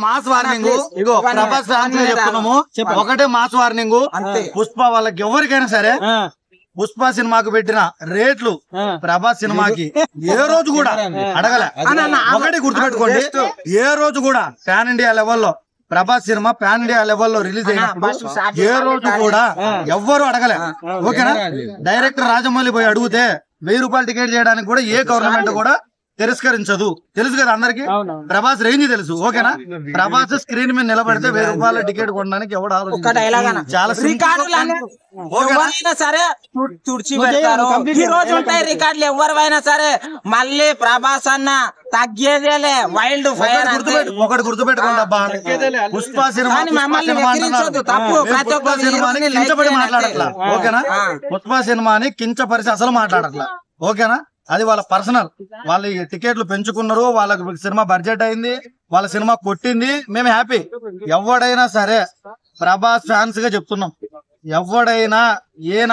Mass warning. ఇగో Prabhas fans చెప్తున్నాము, ఒకటే మాస్ వార్నింగ్. పుష్ప వాళ్ళకి ఎవరికైనా సరే పుష్ప సినిమాకు పెట్టిన రేట్లు ప్రభాస్ సినిమాకి ఏ రోజు కూడా అడగలే. ఒకటి గుర్తుపెట్టుకోండి, ఏ రోజు కూడా పాన్ ఇండియా లెవెల్లో ప్రభాస్ సినిమా పాన్ ఇండియా లెవెల్లో రిలీజ్ అయినప్పుడు ఏ రోజు కూడా ఎవ్వరు అడగలే. ఓకేనా? డైరెక్టర్ రాజమౌళి పోయి అడిగితే 1000 రూపాయలు టికెట్ చేయడానికి కూడా ఏ గవర్నమెంట్ కూడా తిరస్కరించదు. తెలుసు కదా అందరికి, ప్రభాస్ రేంజ్ తెలుసు. ఓకేనా? ప్రభాస్ స్క్రీన్ మీద నిలబడితే 1000 రూపాయల టికెట్ కొనడానికి ఎవడు చాలా సరే తుడిచి పెడతారు. ఈ రోజు ఉంటాయి రికార్డులు ఎవరివైనా సరే. మళ్ళీ ప్రభాస్ అన్న తగ్గేదేలే. వైల్డ్ ఫైర్ ఒకటి గుర్తుపెట్టుకోండి అబ్బా, పుష్ప సినిమా తప్పు ప్రతి ఒక్క సినిమాని కించపడి మాట్లాడట్లా. ఓకేనా? పుష్ప సినిమాని కించపరిచి అసలు మాట్లాడట్లా. ఓకేనా? అది వాళ్ళ పర్సనల్. వాళ్ళు టికెట్లు పెంచుకున్నారు, వాళ్ళకి సినిమా బడ్జెట్ అయింది, వాళ్ళ సినిమా కొట్టింది, మేము హ్యాపీ. ఎవడైనా సరే ప్రభాస్ ఫ్యాన్స్ గా చెప్తున్నాం, ఎవడైనా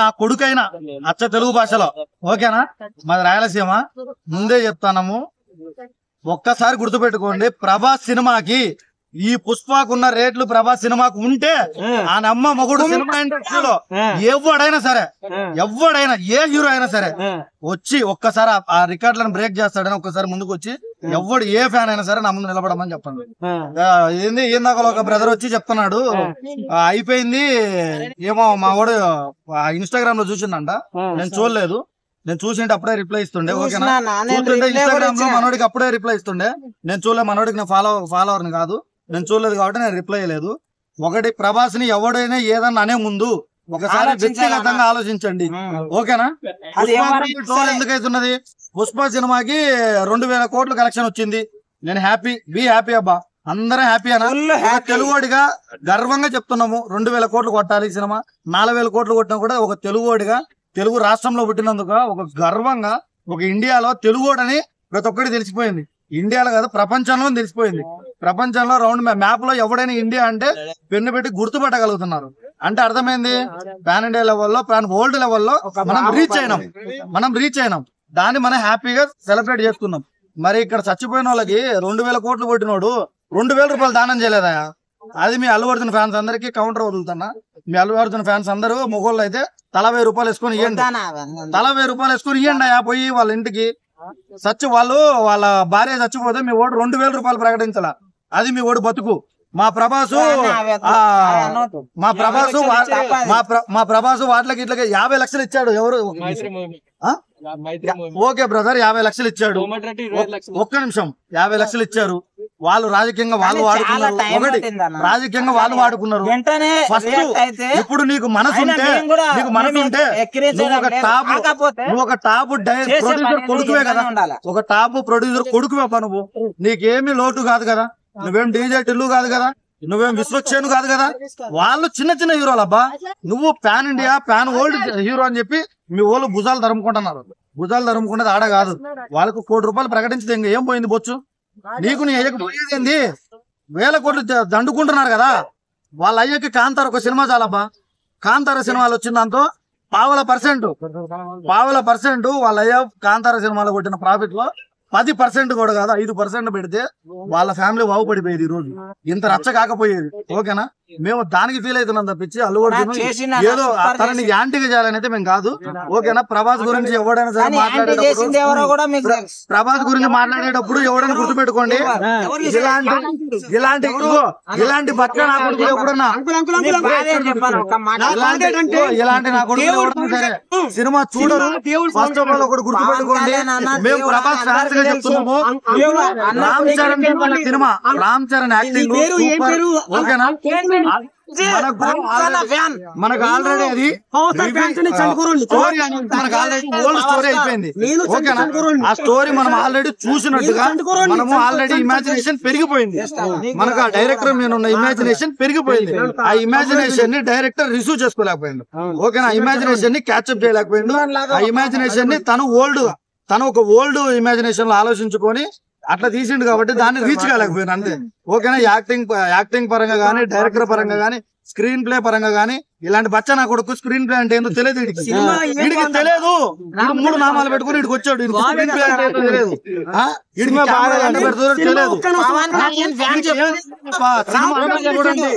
నా కొడుకైనా అచ్చ తెలుగు భాషలో, ఓకేనా? మాది రాయలసీమ, ముందే చెప్తాము, ఒక్కసారి గుర్తుపెట్టుకోండి, ప్రభాస్ సినిమాకి ఈ పుష్పకున్న రేట్లు ప్రభాస్ సినిమాకు ఉంటే ఆ నమ్మ మొగుడు సినిమా ఇండస్ట్రీలో ఎవడైనా సరే, ఎవడైనా ఏ హీరో అయినా సరే వచ్చి ఒక్కసారి ఆ రికార్డులను బ్రేక్ చేస్తాడని ఒక్కసారి ముందుకు వచ్చి ఎవడు ఏ ఫ్యాన్ అయినా సరే నా ముందు నిలబడమని చెప్పండి. ఏంది ఏందాక ఒక బ్రదర్ వచ్చి చెప్తున్నాడు, అయిపోయింది ఏమో మా వాడు ఇన్స్టాగ్రామ్ లో చూసిందంట, నేను చూడలేదు, నేను చూసింటే అప్పుడే రిప్లై ఇస్తుండే. ఓకేనా? చూస్తుంటే ఇన్స్టాగ్రామ్ లో మనోడికి అప్పుడే రిప్లై ఇస్తుండే, నేను చూడలేదు, మనోడికి నేను ఫాలోవర్ని కాదు, నేను చూడలేదు కాబట్టి నేను రిప్లై లేదు. ఒకటి, ప్రభాస్ ని ఎవడైనా ఏదన్నా అనే ముందు ఒకసారి వ్యక్తిగతంగా ఆలోచించండి. ఓకేనా? ట్రోల్ ఎందుకైతున్నది? పుష్ప సినిమాకి 2000 కోట్ల కలెక్షన్ వచ్చింది, నేను హ్యాపీ, బీ హ్యాపీ అబ్బా, అందరం హ్యాపీ అనా? తెలుగుడిగా గర్వంగా చెప్తున్నాము, 2000 కోట్లు కొట్టాలి సినిమా. 4000 కోట్లు కొట్టినా కూడా ఒక తెలుగుడిగా, తెలుగు రాష్ట్రంలో పుట్టినందుకు ఒక గర్వంగా, ఒక ఇండియాలో తెలుగుడని ప్రతి ఒక్కటి తెలిసిపోయింది. ఇండియాలో కాదు ప్రపంచంలో తెలిసిపోయింది. ప్రపంచంలో రౌండ్ మ్యాప్ లో ఎవడైనా ఇండియా అంటే పెన్ను పెట్టి గుర్తుపట్టగలుగుతున్నారు. అంటే అర్థమైంది, పాన్ ఇండియా లెవెల్లో, పాన్ వరల్డ్ లెవెల్లో మనం రీచ్ అయినాం. దాన్ని మనం హ్యాపీగా సెలబ్రేట్ చేసుకున్నాం. మరి ఇక్కడ చచ్చిపోయిన వాళ్ళకి 2000 కోట్లు కొట్టినోడు 2000 రూపాయలు దానం చేయలేదా? అది మీ అల్లు అర్జున్ ఫ్యాన్స్ అందరికి కౌంటర్ వదులుతున్నా. మీ అల్లు అర్జున్ ఫ్యాన్స్ అందరూ మొగోళ్ళు అయితే తలా 1000 రూపాయలు వేసుకొని ఇవ్వండి, తలా 1000 రూపాయలు వేసుకొని ఇవ్వండి. పోయి వాళ్ళ ఇంటికి వాళ్ళ భార్య చచ్చిపోతే మీ ఓటు 2000 రూపాయలు ప్రకటించాల, అది మీ ఓటు బతుకు. మా ప్రభాసు వాటికి ఇట్లకి 50 లక్షలు ఇచ్చాడు. ఎవరు? ఓకే బ్రదర్, 50 లక్షలు ఇచ్చాడు. ఒక్క నిమిషం, 50 లక్షలు ఇచ్చారు. వాళ్ళు రాజకీయంగా వాళ్ళు వాడుకున్నారు. ఒకటి, రాజకీయంగా వాళ్ళు వాడుకున్నారు. ఇప్పుడు నీకు మనసు ఉంటే నువ్వు ఒక టాప్ ప్రొడ్యూసర్ కొడుకువే కదా, ఒక టాప్ ప్రొడ్యూసర్ కొడుకువే నువ్వు. నీకేమీ లోటు కాదు కదా, నువ్వేం డీజే టిల్లు కాదు కదా, నువ్వేం విశ్వక్షేను కాదు కదా. వాళ్ళు చిన్న చిన్న హీరోలు అబ్బా, నువ్వు pan India pan world hero అని చెప్పి మీ వాళ్ళు భుజాలు ధరుముకుంటున్నారు. భుజాలు ధరుముకునేది ఆడ కాదు. వాళ్ళకు 1 కోటి రూపాయలు ప్రకటించితే ఇంకా ఏం పోయింది బొచ్చు? నీకు నీ అయ్యకు పోయేది ఏంది? 1000 కోట్లు దండుకుంటున్నారు కదా. వాళ్ళ అయ్యకి కాంతార ఒక సినిమా చాలబ్బా. కాంతార సినిమాలు వచ్చిన దాంతో పావుల పర్సెంట్ వాళ్ళ అయ్య కాంతార సినిమాలో కొట్టిన ప్రాఫిట్ లో 10% కూడా కాదు, 5% పెడితే వాళ్ళ ఫ్యామిలీ బాగుపడిపోయేది. ఈ రోజు ఇంత రచ్చ కాకపోయేది. ఓకేనా? మేము దానికి ఫీల్ అవుతున్నాం తప్పించి అల్లు అర్జున్ ఏదో తనని యాంటీగా చేయాలని అయితే మేము కాదు. ఓకేనా? ప్రభాస్ గురించి ఎవడైనా సరే మాట్లాడేటప్పుడు ఎవడైనా గుర్తుపెట్టుకోండి, ఇలాంటి బట్ట నా కొడుకు ఎప్పుడన్నా, ఇలాంటి నా కొడుకు ఎవడన్నా సరే సినిమా చూడరు. ఫస్ట్ ఆఫ్ ఆల్ ఒకటి గుర్తుపెట్టుకోండి, మేము ప్రభాస్ ఫ్యాన్స్ గా చెప్తున్నాము, రామ్ చరణ్ యాక్టింగ్ సూపర్. ఓకేనా? మనకు ఆల్రెడీ అది స్టోరీ అయిపోయింది. ఓకేనా? ఆ స్టోరీ మనం ఆల్రెడీ చూసినట్టుగా మనము ఆల్రెడీ ఇమాజినేషన్ పెరిగిపోయింది. మనకు ఆ డైరెక్టర్ మీద ఉన్న ఇమాజినేషన్ పెరిగిపోయింది. ఆ ఇమాజినేషన్ ని డైరెక్టర్ రిసీవ్ చేసుకోలేకపోయింది. ఓకేనా? ఇమాజినేషన్ ని క్యాచ్అప్ చేయలేకపోయింది. ఆ ఇమాజినేషన్ ని తను ఒక ఓల్డ్ ఇమాజినేషన్ లో ఆలోచించుకొని అట్లా తీసిండు కాబట్టి దాన్ని రీచ్ కాలేకపోయాను అంతే. ఓకేనా? యాక్టింగ్ పరంగా గానీ, డైరెక్టర్ పరంగా గానీ, స్క్రీన్ ప్లే పరంగా గానీ, ఇలాంటి బచ్చా నా కొడుకు స్క్రీన్ ప్లే అంటే ఏందో తెలియదు. వీడికి తెలియదు. 3 నామాలు పెట్టుకుని వీడికి వచ్చాడు. స్క్రీన్ ప్లే అంటే ఏందో తెలియదు. వీడికి బాగా అంటే పెడుతుందో తెలియదు. పవన్ కళ్యాణ్ ఫ్యాన్ చెప్పు. సినిమా చూడండి.